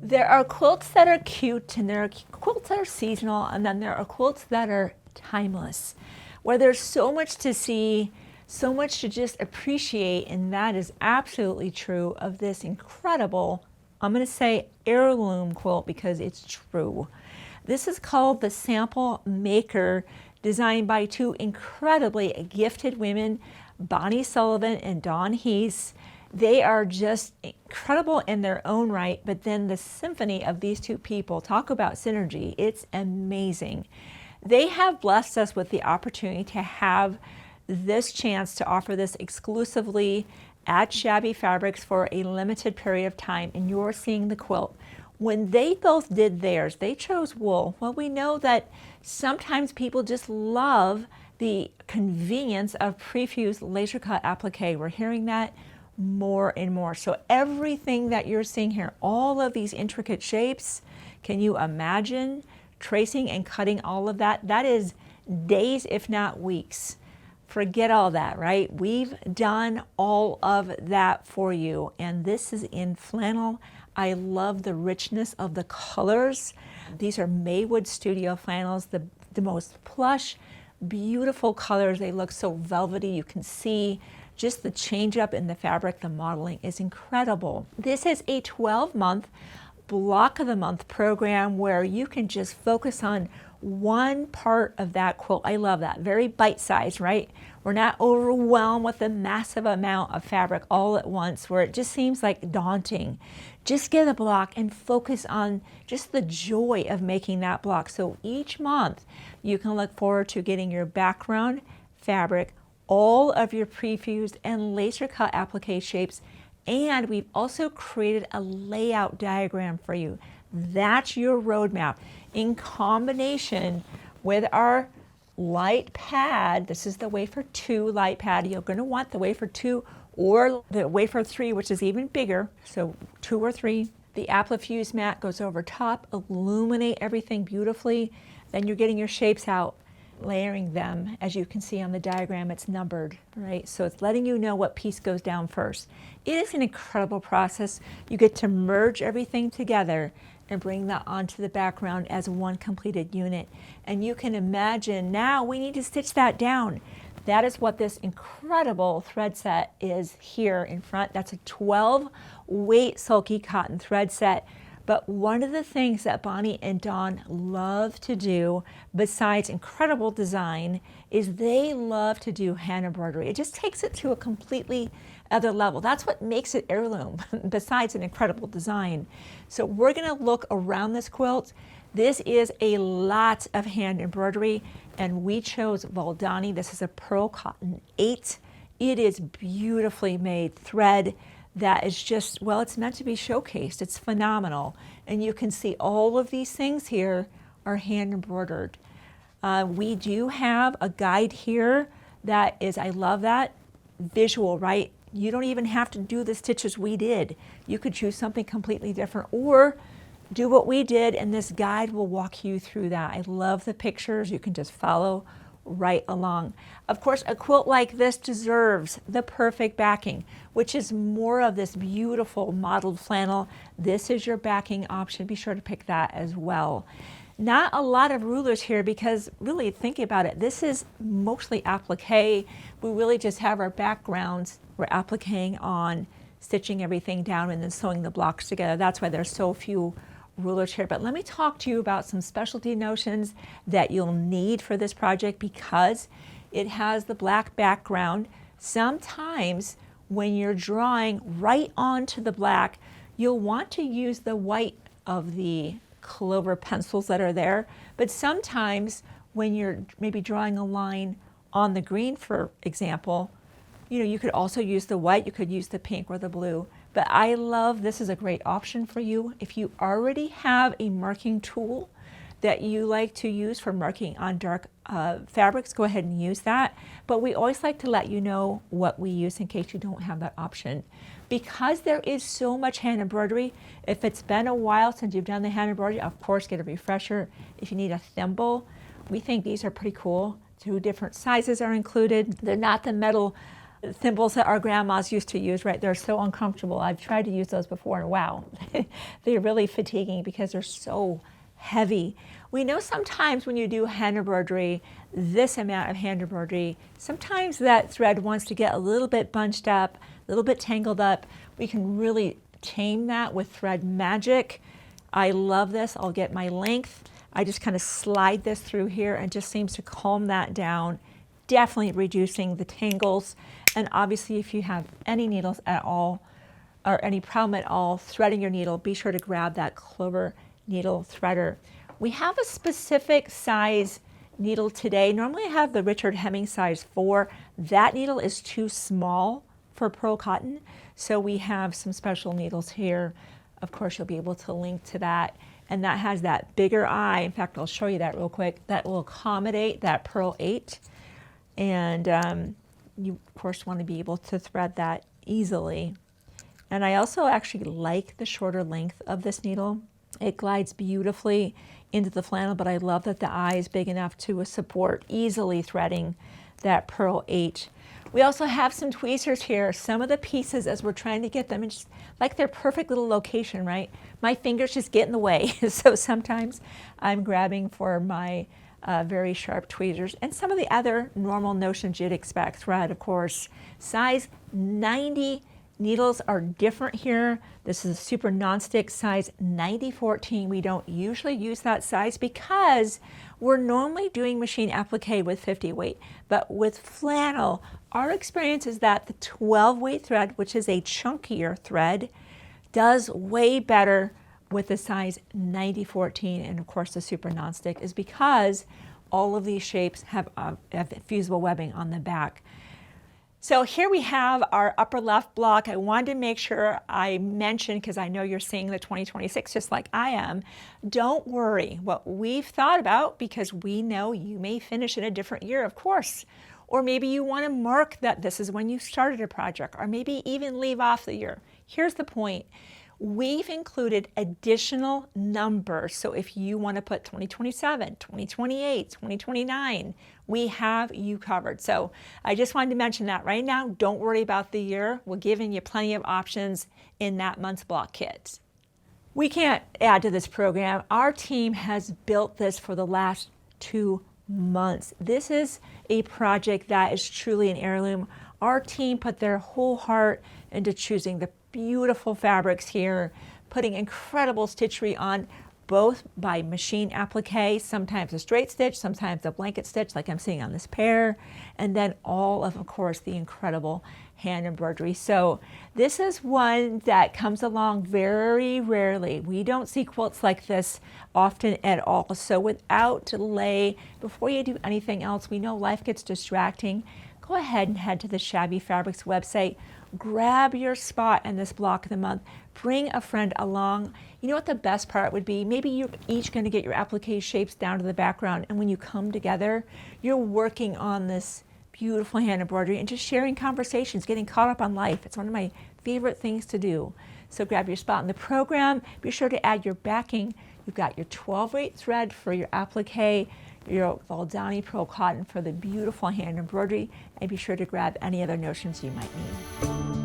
There are quilts that are cute, and there are quilts that are seasonal, and then there are quilts that are timeless, where there's so much to see, so much to just appreciate, and that is absolutely true of this incredible, I'm going to say heirloom quilt because it's true. This is called the Samplemaker, designed by two incredibly gifted women, Bonnie Sullivan and Dawn Heath. They are just incredible in their own right, but then the symphony of these two people, talk about synergy, it's amazing. They have blessed us with the opportunity to have this chance to offer this exclusively at Shabby Fabrics for a limited period of time, and you're seeing the quilt. When they both did theirs, they chose wool. Well, we know that sometimes people just love the convenience of prefused laser cut applique. We're hearing that more and more. So everything that you're seeing here, all of these intricate shapes, can you imagine tracing and cutting all of that? That is days, if not weeks. Forget all that, right? We've done all of that for you. And this is in flannel. I love the richness of the colors. These are Maywood Studio flannels, the most plush, beautiful colors. They look so velvety. You can see just the change up in the fabric, the modeling is incredible. This is a 12-month block of the month program where you can just focus on one part of that quilt. I love that. Very bite-sized, right? We're not overwhelmed with a massive amount of fabric all at once where it just seems like daunting. Just get a block and focus on just the joy of making that block. So each month you can look forward to getting your background fabric, all of your prefused and laser cut applique shapes, and we've also created a layout diagram for you. That's your roadmap in combination with our light pad. This is the wafer 2 light pad. You're going to want the wafer 2 or the wafer 3, which is even bigger, so 2 or 3. The applique mat goes over top, illuminate everything beautifully. Then you're getting your shapes out, layering them. As you can see on the diagram, it's numbered, right? So it's letting you know what piece goes down first. It is an incredible process. You get to merge everything together and bring that onto the background as one completed unit. And you can imagine now we need to stitch that down. That is what this incredible thread set is here in front. That's a 12 weight sulky cotton thread set. But one of the things that Bonnie and Dawn love to do, besides incredible design, is they love to do hand embroidery. It just takes it to a completely other level. That's what makes it heirloom, besides an incredible design. So we're gonna look around this quilt. This is a lot of hand embroidery, and we chose Valdani. This is a pearl cotton 8. It is beautifully made thread that is just, well, it's meant to be showcased. It's phenomenal. And you can see all of these things here are hand embroidered. We do have a guide here that is, I love that, visual, right? You don't even have to do the stitches we did. You could choose something completely different or do what we did, and this guide will walk you through that. I love the pictures. You can just follow right along. Of course, a quilt like this deserves the perfect backing, which is more of this beautiful mottled flannel. This is your backing option. Be sure to pick that as well. Not a lot of rulers here because really think about it. This is mostly applique. We really just have our backgrounds. We're appliquing on, stitching everything down, and then sewing the blocks together. That's why there's so few rulers here. But let me talk to you about some specialty notions that you'll need for this project because it has the black background. Sometimes when you're drawing right onto the black, you'll want to use the white of the clover pencils that are there. But sometimes when you're maybe drawing a line on the green, for example, you could also use the white, you could use the pink or the blue. But I love, this is a great option for you. If you already have a marking tool that you like to use for marking on dark fabrics, go ahead and use that. But we always like to let you know what we use in case you don't have that option. Because there is so much hand embroidery, if it's been a while since you've done the hand embroidery, of course get a refresher. If you need a thimble, we think these are pretty cool. 2 different sizes are included. They're not the metal thimbles that our grandmas used to use, right? They're so uncomfortable. I've tried to use those before, and wow, they're really fatiguing because they're so heavy. We know sometimes when you do hand embroidery, this amount of hand embroidery, sometimes that thread wants to get a little bit bunched up, a little bit tangled up. We can really tame that with thread magic. I love this. I'll get my length. I just kind of slide this through here and just seems to calm that down, definitely reducing the tangles. And obviously if you have any needles at all or any problem at all threading your needle, be sure to grab that Clover needle threader. We have a specific size needle today. Normally I have the Richard Hemming size 4. That needle is too small for pearl cotton, so we have some special needles here. Of course, you'll be able to link to that, and that has that bigger eye. In fact, I'll show you that real quick. That will accommodate that pearl 8, and you of course want to be able to thread that easily. And I also actually like the shorter length of this needle. It glides beautifully into the flannel, but I love that the eye is big enough to support easily threading that pearl 8. We also have some tweezers here. Some of the pieces, as we're trying to get them in just like their perfect little location, right? My fingers just get in the way. So sometimes I'm grabbing for my very sharp tweezers, and some of the other normal notions you'd expect. Thread, of course. Size 90 needles are different here. This is a super nonstick size 90-14. We don't usually use that size because we're normally doing machine applique with 50 weight. But with flannel, our experience is that the 12 weight thread, which is a chunkier thread, does way better with the size 90-14. And of course the super nonstick is because all of these shapes have fusible webbing on the back. So here we have our upper left block. I wanted to make sure I mentioned, because I know you're seeing the 2026 just like I am, don't worry what we've thought about, because we know you may finish in a different year, of course. Or maybe you want to mark that this is when you started a project, or maybe even leave off the year. Here's the point. We've included additional numbers. So if you want to put 2027, 2028, 2029, we have you covered. So I just wanted to mention that right now. Don't worry about the year. We're giving you plenty of options in that month's block kit. We can't add to this program. Our team has built this for the last 2 months. This is a project that is truly an heirloom. Our team put their whole heart into choosing the beautiful fabrics here, putting incredible stitchery on, both by machine applique, sometimes a straight stitch, sometimes a blanket stitch like I'm seeing on this pair, and then all of course, the incredible hand embroidery. So this is one that comes along very rarely. We don't see quilts like this often at all. So without delay, before you do anything else, we know life gets distracting. Go ahead and head to the Shabby Fabrics website. Grab your spot in this block of the month. Bring a friend along. You know what the best part would be? Maybe you're each going to get your applique shapes down to the background, and when you come together, you're working on this beautiful hand embroidery and just sharing conversations, getting caught up on life. It's one of my favorite things to do. So grab your spot in the program. Be sure to add your backing. You've got your 12 weight thread for your applique, your Valdani pearl cotton for the beautiful hand embroidery, and be sure to grab any other notions you might need.